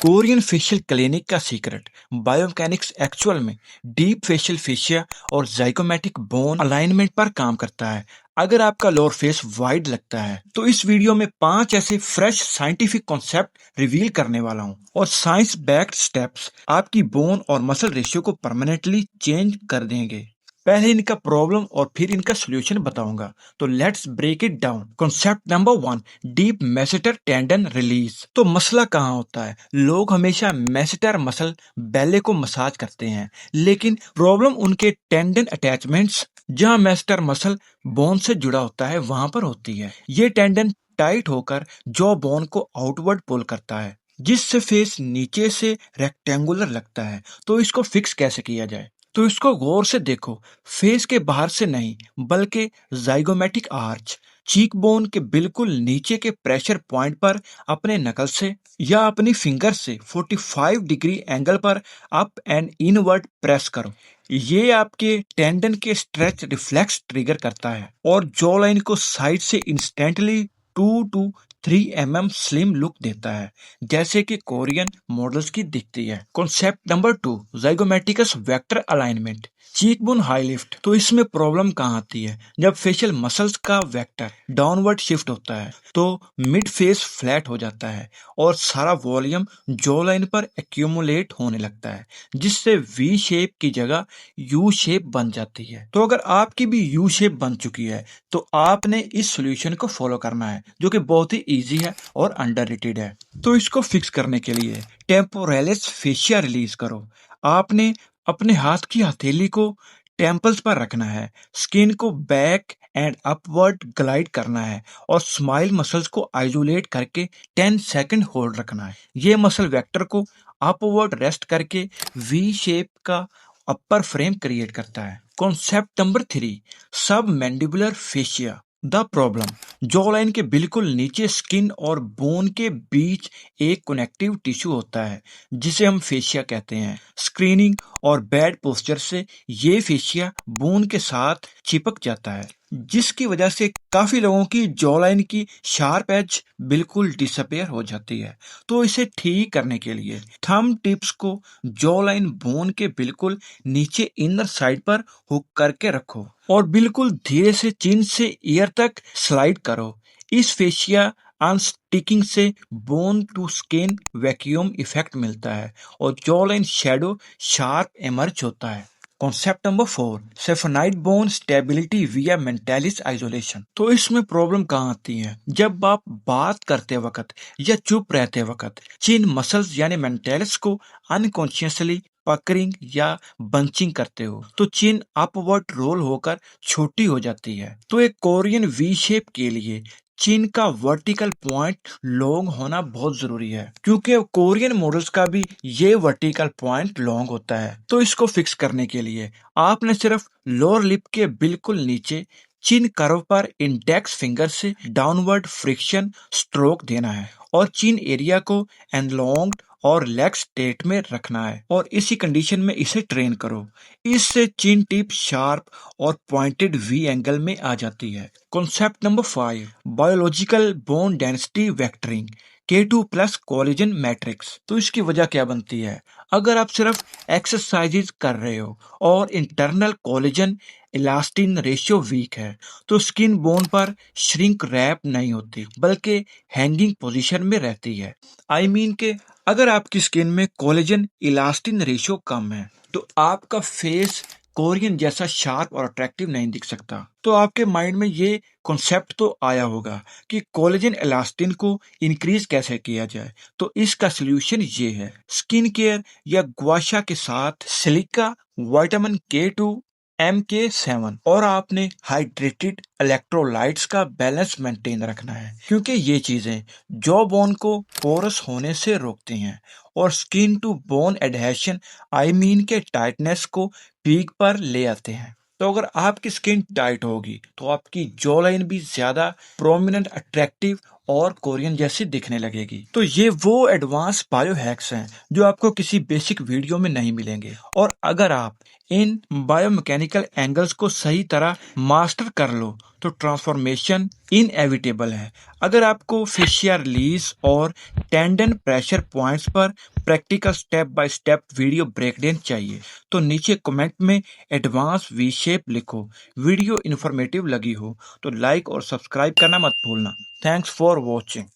Korean facial clinic का secret biomechanics actual में deep facial fascia और जाइगोमैटिक बोन अलाइनमेंट पर काम करता है। अगर आपका लोअर फेस वाइड लगता है तो इस वीडियो में 5 ऐसे फ्रेश साइंटिफिक कॉन्सेप्ट रिवील करने वाला हूं और साइंस बैक्ड स्टेप्स आपकी बोन और मसल रेशियो को परमानेंटली चेंज कर देंगे। पहले इनका प्रॉब्लम और फिर इनका सॉल्यूशन बताऊंगा। तो let's break it down. Concept number 1, deep masseter tendon release. तो मसला कहाँ होता है? लोग हमेशा मैसेटर मसल बेले को मसाज करते हैं, लेकिन प्रॉब्लम उनके टेंडन अटैचमेंट्स जहाँ मैसेटर मसल बोन से जुड़ा होता है वहां पर होती है। ये टेंडन टाइट होकर जॉ बोन को आउटवर्ड पुल करता है, जिससे फेस नीचे से रेक्टेंगुलर लगता है। तो इसको फिक्स कैसे किया जाए? तो इसको गौर से देखो। फेस के बाहर से नहीं, बल्कि जाइगोमेटिक आर्च, चीक बोन के बिल्कुल नीचे के प्रेशर पॉइंट पर अपने नकल से या अपनी फिंगर से 45 डिग्री एंगल पर अप एंड इनवर्ड प्रेस करो। ये आपके टेंडन के स्ट्रेच रिफ्लेक्स ट्रिगर करता है और जॉ लाइन को साइड से instantly 2 to 3 mm slim look देता है, जैसे कि कोरियन मॉडल्स की दिखती है। Concept number 2, zygomaticus vector alignment, cheek bone high lift. तो इसमें प्रॉब्लम कहाँ आती है? जब फेशियल मसल्स का वेक्टर डाउनवर्ड शिफ्ट होता है तो मिड फेस फ्लैट हो जाता है और सारा वॉल्यूम जॉ लाइन पर एक्यूमुलेट होने लगता है, जिससे वी शेप की जगह यू शेप बन जाती है। तो अगर आपकी भी यू शेप बन चुकी है तो आपने इस सॉल्यूशन को फॉलो करना है, जो कि बहुत ही इजी है और अंडररेटेड है। तो इसको फिक्स करने के लिए टेम्पोरेलिस फेशिया रिलीज करो। आपने अपने हाथ की हथेली को टेम्पल्स पर रखना है, स्किन को बैक एंड अपवर्ड ग्लाइड करना है और स्माइल मसल्स को आइसोलेट करके 10 सेकंड होल्ड रखना है। ये मसल वेक्टर को अपवर्ड रेस्ट करके वी शेप का अपर फ्रेम क्रिएट करता है। कॉन्सेप्ट नंबर 3, सब mandibular fascia. The problem, jaw line के बिल्कुल नीचे स्किन और बोन के बीच एक कनेक्टिव टिश्यू होता है, जिसे हम फेशिया कहते हैं। स्क्रीनिंग और बैड पोस्चर से ये फेशिया बोन के साथ चिपक जाता है, जिसकी वजह से काफी लोगों की जॉ लाइन की शार्प एज बिल्कुल डिसअपेयर हो जाती है। तो इसे ठीक करने के लिए थंब टिप्स को जॉ लाइन बोन के बिल्कुल नीचे इनर साइड पर हुक करके रखो और बिल्कुल धीरे से चिन से ईयर तक स्लाइड करो। इस फेशिया अनस्टिकिंग से bone to skin vacuum effect मिलता है और jaw line shadow sharp emerge होता है। Concept number 4, sphenoid bone stability via mentalis isolation. तो इसमें प्रॉब्लम कहाँ आती है? जब आप बात करते वक्त या चुप रहते वक्त चिन मसल्स यानी मेंटालिस को अनकॉन्शियसली पकरिंग या बंचिंग करते हो तो चिन अपवर्ड रोल होकर छोटी हो जाती है। तो एक कोरियन वी शेप के लिए चिन का वर्टिकल पॉइंट लॉन्ग होना बहुत जरूरी है, क्योंकि कोरियन मॉडल्स का भी ये वर्टिकल पॉइंट लॉन्ग होता है। तो इसको फिक्स करने के लिए आपने सिर्फ लोअर लिप के बिल्कुल नीचे चिन कर्व पर इंडेक्स फिंगर से डाउनवर्ड फ्रिक्शन स्ट्रोक देना है और चिन एरिया को एनलॉन्ग्ड और रिलैक्स स्टेट में रखना है और इसी कंडीशन में इसे ट्रेन करो। इससे चिन टिप शार्प और पॉइंटेड वी एंगल में आ जाती है। Concept number 5, biological bone density vectoring, K2 plus collagen matrix. तो इसकी वजह क्या बनती है? अगर आप सिर्फ एक्सरसाइजेज कर रहे हो और internal collagen elastin ratio weak है तो स्किन बोन पर श्रिंक रैप नहीं होती, बल्कि हैंगिंग पोजीशन में रहती है। आई मीन के अगर आपकी स्किन में कोलेजन इलास्टिन रेशियो कम है तो आपका फेस कोरियन जैसा शार्प और अट्रैक्टिव नहीं दिख सकता। तो आपके माइंड में ये कॉन्सेप्ट तो आया होगा कि कोलेजन इलास्टिन को इंक्रीज कैसे किया जाए। तो इसका सलूशन ये है, स्किन केयर या गुआशा के साथ सिलिका, विटामिन K2, MK7 और आपने हाइड्रेटेड इलेक्ट्रोलाइट्स का बैलेंस मेंटेन रखना है, क्योंकि ये चीजें जॉ बोन को पोरस होने से रोकती हैं और skin to bone adhesion I mean के टाइटनेस को पीक पर ले आते हैं। तो अगर आपकी स्किन टाइट होगी तो आपकी जॉ लाइन भी ज्यादा प्रोमिनेंट, अट्रैक्टिव और कोरियन जैसी दिखने लगेगी। तो ये वो एडवांस बायो हैक्स हैं जो आपको किसी बेसिक वीडियो में नहीं मिलेंगे। और अगर आप इन बायोमैकेनिकल एंगल्स को सही तरह मास्टर कर लो तो ट्रांसफॉर्मेशन इनएविटेबल है। अगर आपको फेशिया रिलीज और टेंडन प्रेशर पॉइंट्स पर practical step by step video breakdown चाहिए तो नीचे कमेंट में एडवांस वी शेप लिखो। वीडियो इन्फॉर्मेटिव लगी हो तो लाइक और सब्सक्राइब करना मत भूलना। Thanks for watching.